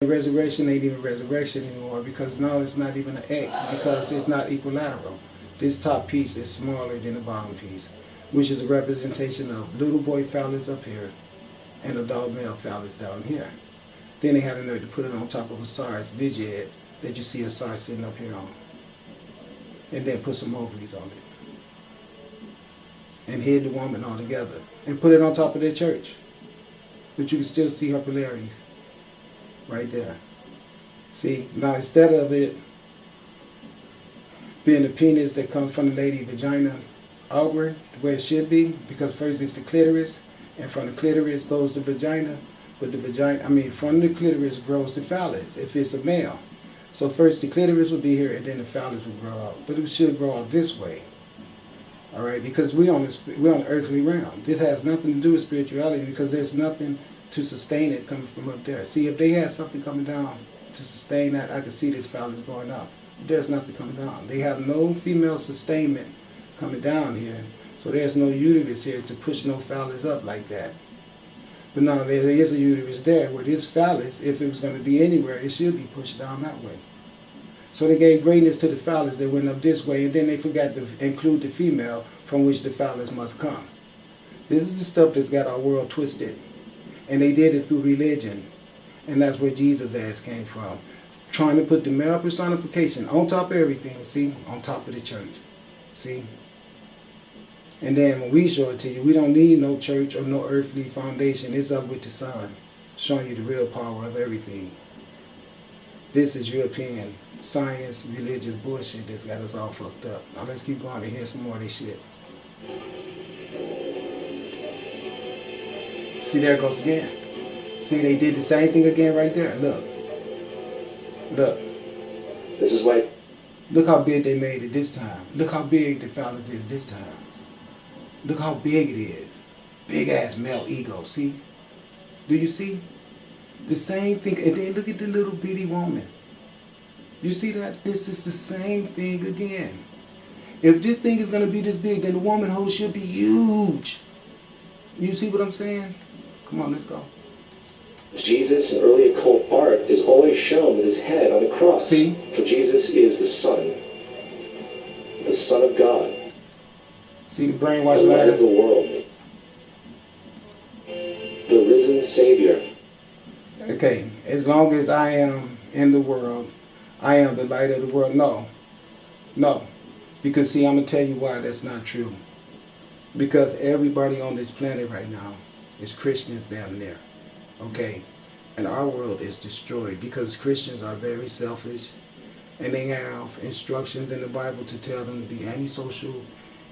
resurrection ain't even resurrection anymore, because now it's not even an X, because it's not equilateral. This top piece is smaller than the bottom piece, which is a representation of little boy phallus up here and adult male phallus down here. Then they had a nerve to put it on top of Asar's digit that you see Asar sitting up here on. And then put some ovaries on it. And hid the woman altogether. And put it on top of their church. But you can still see her polarities. Right there. See, now instead of it being the penis that comes from the lady vagina outward, the way it should be, because first it's the clitoris, and from the clitoris goes the vagina, but the vagina, from the clitoris grows the phallus, if it's a male. So first the clitoris will be here, and then the phallus will grow out. But it should grow out this way. All right, because we're on the earthly realm. This has nothing to do with spirituality, because there's nothing to sustain it coming from up there. See, if they had something coming down to sustain that, I could see this phallus going up. There's nothing coming down. They have no female sustainment coming down here, so there's no uterus here to push no phallus up like that. But now there is a uterus there where this phallus, if it was going to be anywhere, it should be pushed down that way. So they gave greatness to the phallus that went up this way, and then they forgot to include the female from which the phallus must come. This is the stuff that's got our world twisted. And they did it through religion. And that's where Jesus' ass came from. Trying to put the male personification on top of everything, see? On top of the church. See? And then when we show it to you, we don't need no church or no earthly foundation. It's up with the sun, showing you the real power of everything. This is European science, religious bullshit that's got us all fucked up. Now let's keep going to hear some more of this shit. See, there it goes again. See, they did the same thing again right there. Look. Look. This is why. Look how big they made it this time. Look how big the phallus is this time. Look how big it is. Big ass male ego. See? Do you see? The same thing. And then look at the little bitty woman. You see that? This is the same thing again. If this thing is going to be this big, then the woman hole should be huge. You see what I'm saying? Come on, let's go. Jesus in early occult art is always shown with his head on a cross. See? For Jesus is the Son of God. See the brainwashed the light of liar? the world. The risen Savior. Okay, as long as I am in the world, I am the light of the world. No. No. Because see, I'm going to tell you why that's not true. Because everybody on this planet right now is Christians down there. Okay? And our world is destroyed because Christians are very selfish, and they have instructions in the Bible to tell them to be antisocial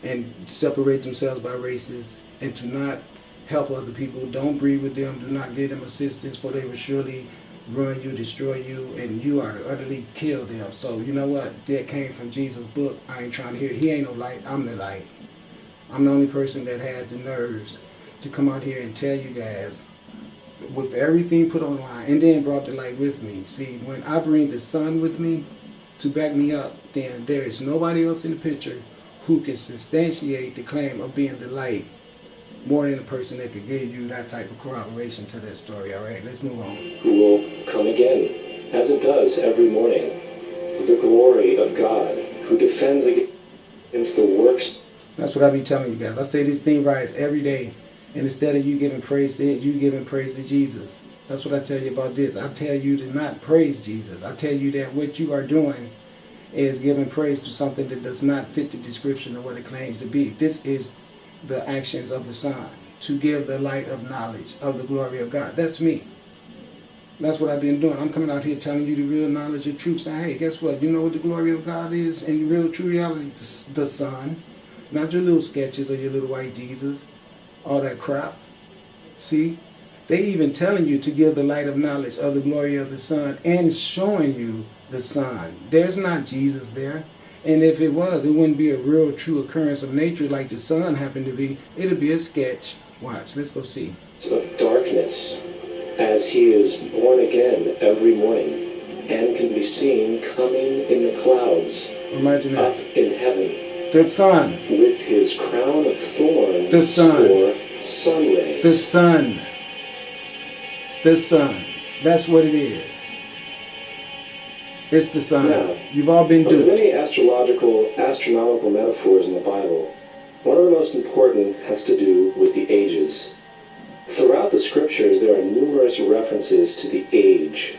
and separate themselves by races and to not help other people. Don't breed with them. Do not give them assistance, for they will surely ruin you, destroy you, and you are to utterly kill them. So you know what? That came from Jesus' book. I ain't trying to hear. He ain't no light. I'm the light. I'm the only person that had the nerves to come out here and tell you guys with everything put online, and then brought the light with me. See, when I bring the sun with me to back me up, then there is nobody else in the picture who can substantiate the claim of being the light more than a person that could give you that type of corroboration to that story. All right, let's move on. Who will come again, as it does every morning, with the glory of God, who defends against the works. That's what I be telling you guys. I say this thing rise every day. And instead of you giving praise to it, you giving praise to Jesus. That's what I tell you about this. I tell you to not praise Jesus. I tell you that what you are doing is giving praise to something that does not fit the description of what it claims to be. This is the actions of the Son, to give the light of knowledge of the glory of God. That's me. That's what I've been doing. I'm coming out here telling you the real knowledge of truth, saying, hey, guess what? You know what the glory of God is in real true reality? The Son. Not your little sketches or your little white Jesus. All that crap. See? They even telling you to give the light of knowledge of the glory of the Son and showing you the Son. There's not Jesus there. And if it was, it wouldn't be a real true occurrence of nature like the Son happened to be. It'll be a sketch. Watch. Let's go see. Of darkness, as he is born again every morning and can be seen coming in the clouds. Imagine that. Up in heaven. The Son. With his crown of thorns. The Son. Or sun rays. The Son. The Son. That's what it is. It's the sun. Now, You've all been of the duped. many astronomical metaphors in the Bible, one of the most important has to do with the ages. Throughout the scriptures, there are numerous references to the age.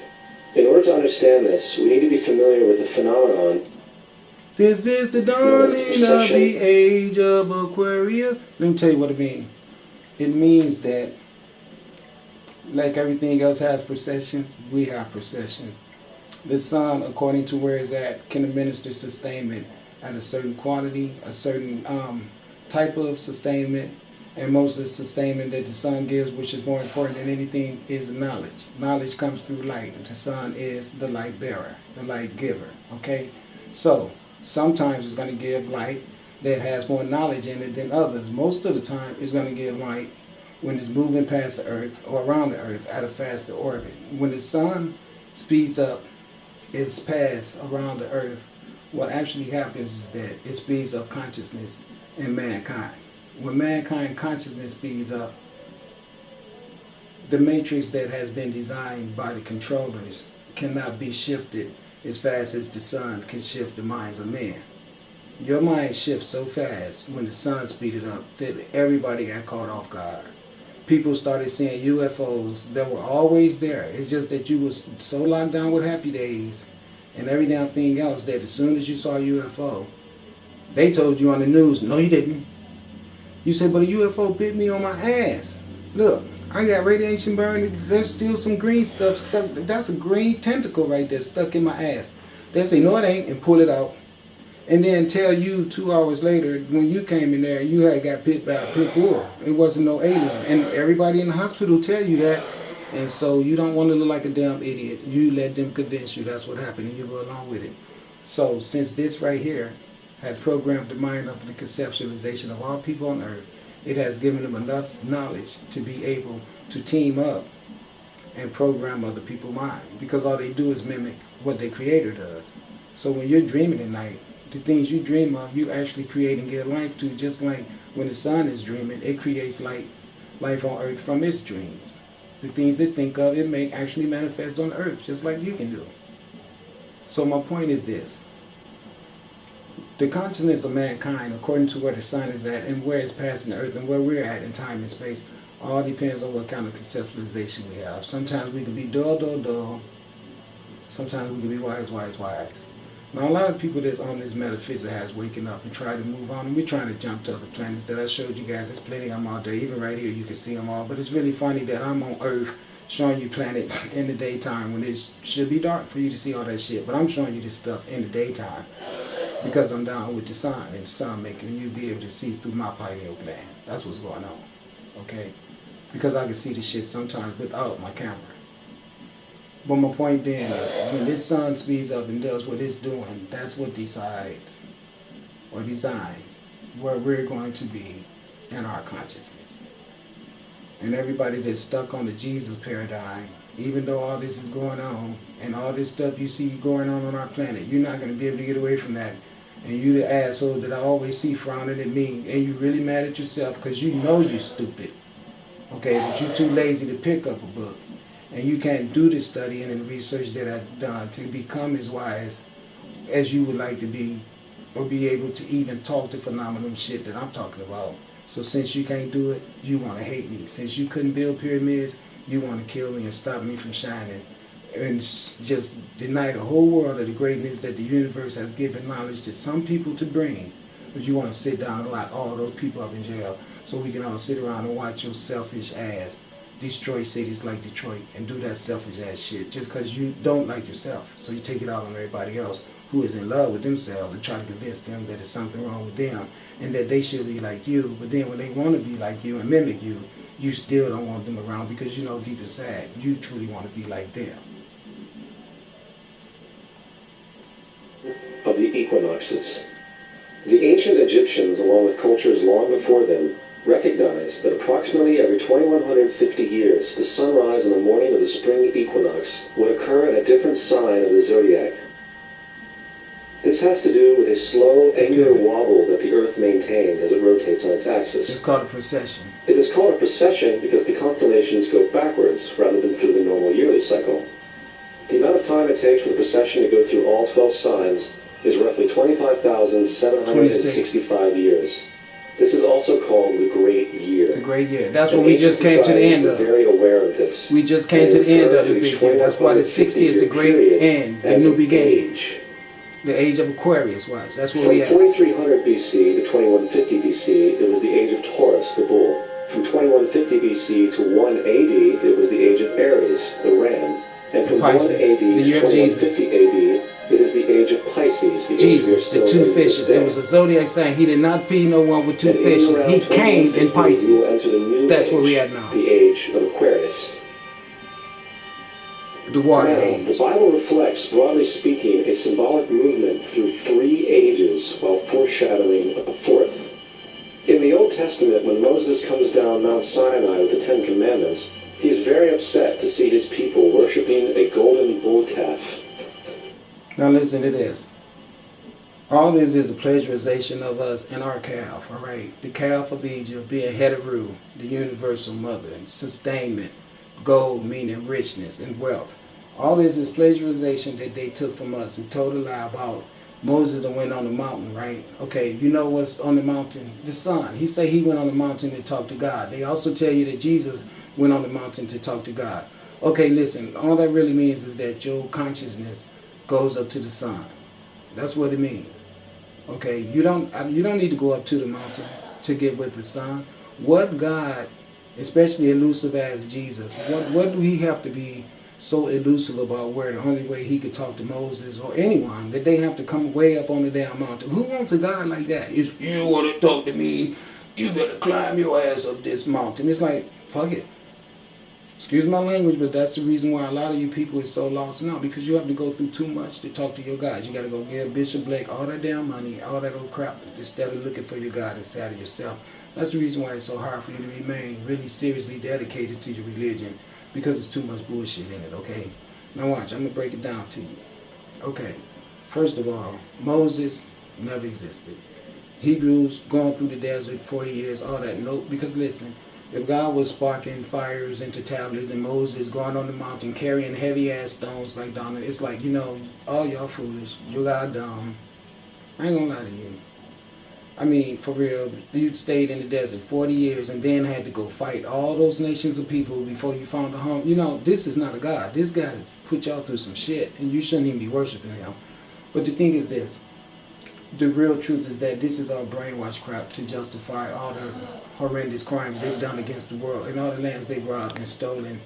In order to understand this, we need to be familiar with the phenomenon. This is the dawning of the age of Aquarius. Let me tell you what it means. It means that, like everything else has processions, we have processions. The sun, according to where it's at, can administer sustainment at a certain quantity, a certain type of sustainment, and most of the sustainment that the sun gives, which is more important than anything, is knowledge. Knowledge comes through light, and the sun is the light bearer, the light giver, okay? So, sometimes it's going to give light that has more knowledge in it than others. Most of the time, it's going to give light when it's moving past the earth or around the earth at a faster orbit. When the sun speeds up its path around the earth, what actually happens is that it speeds up consciousness in mankind. When mankind consciousness speeds up, the matrix that has been designed by the controllers cannot be shifted as fast as the sun can shift the minds of men. Your mind shifts so fast when the sun speeded up that everybody got caught off guard. People started seeing UFOs that were always there. It's just that you was so locked down with Happy Days and every damn thing else that as soon as you saw a UFO, they told you on the news, no you didn't. You said, but a UFO bit me on my ass. Look, I got radiation burn. There's still some green stuff stuck. That's a green tentacle right there stuck in my ass. They say, no it ain't, and pull it out. And then tell you 2 hours later, when you came in there, you had got bit by a pit bull. It wasn't no alien. And everybody in the hospital tell you that. And so you don't want to look like a damn idiot. You let them convince you that's what happened, and you go along with it. So since this right here has programmed the mind of the conceptualization of all people on earth, it has given them enough knowledge to be able to team up and program other people's mind, because all they do is mimic what their creator does. So when you're dreaming at night, the things you dream of, you actually create and give life to, just like when the sun is dreaming, it creates life on earth from its dreams. The things it think of, it may actually manifest on earth, just like you can do. So my point is this. The consciousness of mankind, according to where the sun is at and where it's passing the earth and where we're at in time and space, all depends on what kind of conceptualization we have. Sometimes we can be dull, dull, dull. Sometimes we can be wise, wise, wise. Now a lot of people that's on this metaphysics has waking up and try to move on, and we're trying to jump to other planets that I showed you guys. There's plenty of them out there. Even right here you can see them all. But it's really funny that I'm on Earth showing you planets in the daytime when it should be dark for you to see all that shit. But I'm showing you this stuff in the daytime because I'm down with the sun, and the sun making you be able to see through my pineal gland. That's what's going on, okay? Because I can see the shit sometimes without my camera. But my point then is, when this sun speeds up and does what it's doing, that's what decides or designs where we're going to be in our consciousness. And everybody that's stuck on the Jesus paradigm, even though all this is going on and all this stuff you see going on our planet, you're not going to be able to get away from that. And you the asshole that I always see frowning at me, and you really mad at yourself because you know you're stupid. Okay, but you're too lazy to pick up a book. And you can't do the studying and research that I've done to become as wise as you would like to be, or be able to even talk the phenomenal shit that I'm talking about. So since you can't do it, you want to hate me. Since you couldn't build pyramids, you want to kill me and stop me from shining. And just deny the whole world of the greatness that the universe has given knowledge to some people to bring. But you want to sit down and lock all those people up in jail so we can all sit around and watch your selfish ass destroy cities like Detroit and do that selfish ass shit just because you don't like yourself. So you take it out on everybody else who is in love with themselves and try to convince them that there's something wrong with them and that they should be like you. But then when they want to be like you and mimic you, you still don't want them around because you know deep inside you truly want to be like them. Of the equinoxes. The ancient Egyptians, along with cultures long before them, recognized that approximately every 2150 years, the sunrise on the morning of the spring equinox would occur in a different sign of the zodiac. This has to do with a slow, angular wobble that the Earth maintains as it rotates on its axis. It's called a precession. It is called a precession because the constellations go backwards rather than through the normal yearly cycle. The amount of time it takes for the procession to go through all 12 signs is roughly 25,765 years. This is also called the Great Year. The Great Year. That's what we just came to the end of. Very aware of this. We just came to the end of the Big Year. That's why the 60 is the great end, the new beginning. The age of Aquarius was. That's where we at. From 4300 BC to 2150 BC, it was the age of Taurus, the bull. From 2150 BC to 1 AD, it was the age of Aries, the ram. And from Pisces, 1 AD the to year of 2150 AD, it is the age of Pisces, the Jesus, the two fishes. There was a zodiac saying he did not feed no one with two fishes. He came in Pisces. That's where we at now. The age of Aquarius. The water Now, age. the Bible reflects, broadly speaking, a symbolic movement through 3 ages while foreshadowing a 4th. In the Old Testament, when Moses comes down Mount Sinai with the 10 Commandments, he is very upset to see his people worshiping a golden bull calf. Now listen to this. All this is a plagiarization of us and our calf, all right? The calf of Egypt being Heteru, the universal mother, sustainment, gold meaning richness and wealth. All this is plagiarization that they took from us and told a lie about Moses that went on the mountain, right? Okay, you know what's on the mountain? The sun. He said he went on the mountain to talk to God. They also tell you that Jesus went on the mountain to talk to God. Okay, listen, all that really means is that your consciousness goes up to the sun. That's what it means. Okay, you don't need to go up to the mountain to get with the sun. What God, especially elusive as Jesus, what do he have to be so elusive about where the only way he could talk to Moses or anyone that they have to come way up on the damn mountain? Who wants a God like that? If you want to talk to me, you better climb your ass up this mountain. It's like, fuck it. Excuse my language, but that's the reason why a lot of you people is so lost now, because you have to go through too much to talk to your God. You got to go give Bishop Blake all that damn money, all that old crap, instead of looking for your God inside of yourself. That's the reason why it's so hard for you to remain really seriously dedicated to your religion, because it's too much bullshit in it, okay? Now watch, I'm going to break it down to you. Okay, first of all, Moses never existed. Hebrews going through the desert 40 years, all that. Nope, because listen, if God was sparking fires into tablets and Moses going on the mountain carrying heavy ass stones like Donald, it's like, you know, all y'all foolish, you got dumb. I ain't gonna lie to you. I mean, for real, you stayed in the desert 40 years and then had to go fight all those nations of people before you found a home. You know, this is not a God. This guy has put y'all through some shit and you shouldn't even be worshiping him. But the thing is this. The real truth is that this is all brainwash crap to justify all the horrendous crimes they've done against the world and all the lands they've robbed and stolen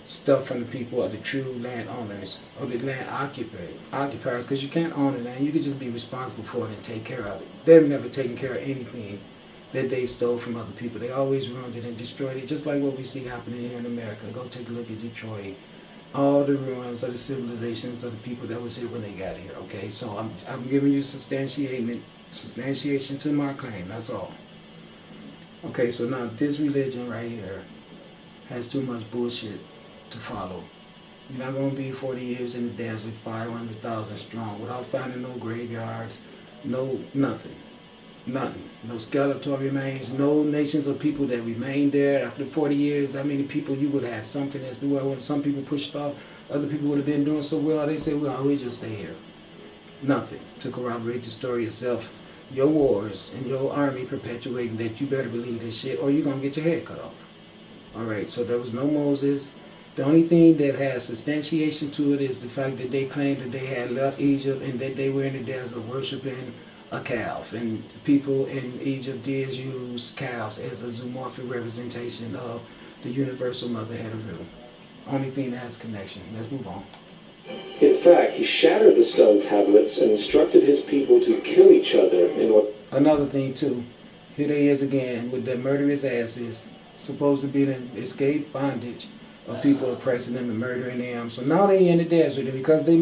stuff from the people or the true landowners or the land occupiers, because you can't own the land. You can just be responsible for it and take care of it. They've never taken care of anything that they stole from other people. They always ruined it and destroyed it, just like what we see happening here in America. Go take a look at Detroit. All the ruins of the civilizations of the people that was here when they got here, okay? So I'm giving you substantiation to my claim, that's all. Okay, so now this religion right here has too much bullshit to follow. You're not going to be 40 years in the desert, 500,000 strong, without finding no graveyards, no nothing. Nothing. No skeletal remains, no nations of people that remained there after 40 years. That many people, you would have something as well. When some people pushed off, other people would have been doing so well. They said, well, we just stay here. Nothing to corroborate the story itself. Your wars and your army perpetuating that you better believe this shit or you're going to get your head cut off. All right, so there was no Moses. The only thing that has substantiation to it is the fact that they claimed that they had left Egypt and that they were in the desert worshiping a calf, and people in Egypt did use calves as a zoomorphic representation of the universal mother Heteru. Only thing that has connection. Let's move on. In fact, he shattered the stone tablets and instructed his people to kill each other in order. Another thing too, here they is again with their murderous asses, supposed to be the escape bondage of people oppressing them and murdering them. So now they in the desert, and because they